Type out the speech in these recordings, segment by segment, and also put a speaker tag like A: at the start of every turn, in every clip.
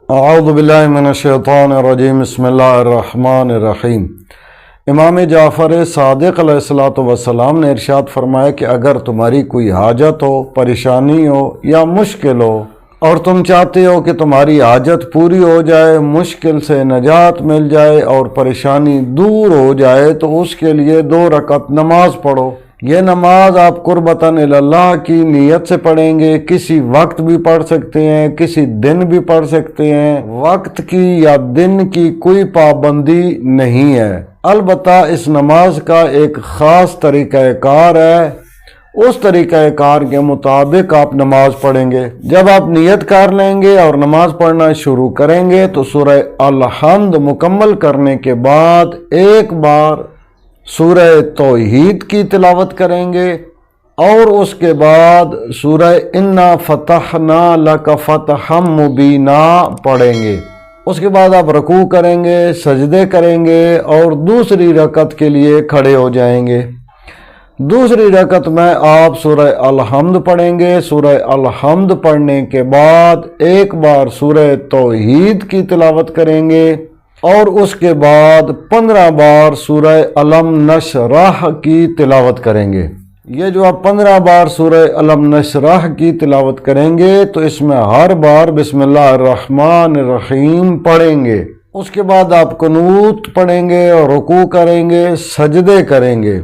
A: اعوذ باللہ من الشیطان الرجیم بسم اللہ الرحمن الرحیم۔ امام جعفر صادق علیہ الصلوۃ والسلام نے ارشاد فرمایا کہ اگر تمہاری کوئی حاجت ہو، پریشانی ہو یا مشکل ہو اور تم چاہتے ہو کہ تمہاری حاجت پوری ہو جائے، مشکل سے نجات مل جائے اور پریشانی دور ہو جائے، تو اس کے لیے 2 رکعت نماز پڑھو۔ یہ نماز آپ قربتاً اللہ کی نیت سے پڑھیں گے، کسی وقت بھی پڑھ سکتے ہیں، کسی دن بھی پڑھ سکتے ہیں، وقت کی یا دن کی کوئی پابندی نہیں ہے۔ البتہ اس نماز کا ایک خاص طریقہ کار ہے، اس طریقہ کار کے مطابق آپ نماز پڑھیں گے۔ جب آپ نیت کر لیں گے اور نماز پڑھنا شروع کریں گے تو سورہ الحمد مکمل کرنے کے بعد ایک بار سورہ توحید کی تلاوت کریں گے اور اس کے بعد سورہ انا فتحنا لک فتحا مبینا پڑھیں گے۔ اس کے بعد آپ رکوع کریں گے، سجدے کریں گے اور دوسری رکعت کے لیے کھڑے ہو جائیں گے۔ دوسری رکعت میں آپ سورہ الحمد پڑھیں گے۔ سورہ الحمد پڑھنے کے بعد ایک بار سورہ توحید کی تلاوت کریں گے اور اس کے بعد 15 بار سورہ الم نشرح کی تلاوت کریں گے۔ یہ جو آپ 15 بار سورہ الم نشرح کی تلاوت کریں گے تو اس میں ہر بار بسم اللہ الرحمن الرحیم پڑھیں گے۔ اس کے بعد آپ قنوت پڑھیں گے اور رکوع کریں گے، سجدے کریں گے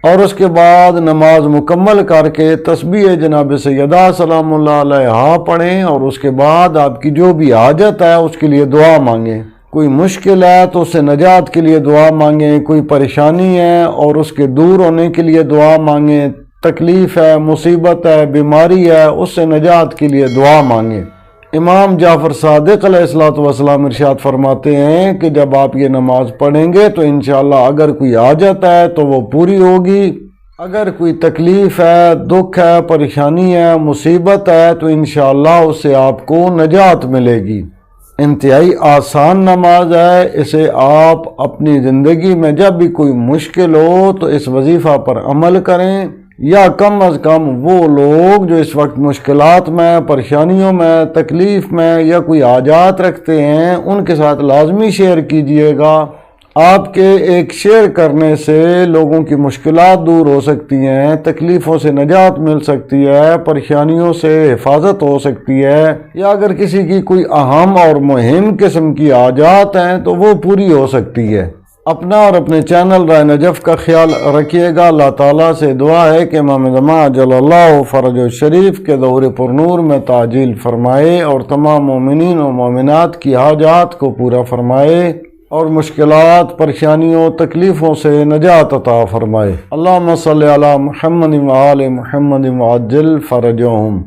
A: اور اس کے بعد نماز مکمل کر کے تسبیح جناب سیدہ سلام اللہ علیہا پڑھیں اور اس کے بعد آپ کی جو بھی حاجت ہے اس کے لیے دعا مانگیں۔ کوئی مشکل ہے تو اس سے نجات کے لیے دعا مانگیں، کوئی پریشانی ہے اور اس کے دور ہونے کے لیے دعا مانگیں، تکلیف ہے، مصیبت ہے، بیماری ہے، اس سے نجات کے لیے دعا مانگیں۔ امام جعفر صادق علیہ الصلوۃ والسلام ارشاد فرماتے ہیں کہ جب آپ یہ نماز پڑھیں گے تو انشاءاللہ اگر کوئی حاجت ہے تو وہ پوری ہوگی، اگر کوئی تکلیف ہے، دکھ ہے، پریشانی ہے، مصیبت ہے تو انشاءاللہ اس سے آپ کو نجات ملے گی۔ انتہائی آسان نماز ہے، اسے آپ اپنی زندگی میں جب بھی کوئی مشکل ہو تو اس وظیفہ پر عمل کریں، یا کم از کم وہ لوگ جو اس وقت مشکلات میں، پریشانیوں میں، تکلیف میں یا کوئی حاجات رکھتے ہیں ان کے ساتھ لازمی شیئر کیجئے گا۔ آپ کے ایک شیئر کرنے سے لوگوں کی مشکلات دور ہو سکتی ہیں، تکلیفوں سے نجات مل سکتی ہے، پریشانیوں سے حفاظت ہو سکتی ہے، یا اگر کسی کی کوئی اہم اور مہم قسم کی حاجات ہیں تو وہ پوری ہو سکتی ہے۔ اپنا اور اپنے چینل رائے نجف کا خیال رکھیے گا۔ اللہ تعالیٰ سے دعا ہے کہ امام زمان عجل اللہ فرج الشریف کے ظہور پر نور میں تعجیل فرمائے اور تمام مومنین و مومنات کی حاجات کو پورا فرمائے اور مشکلات، پریشانیوں، تکلیفوں سے نجات عطا فرمائے۔ اللہم صلی علی محمد و آل محمد وعجل فرجہم۔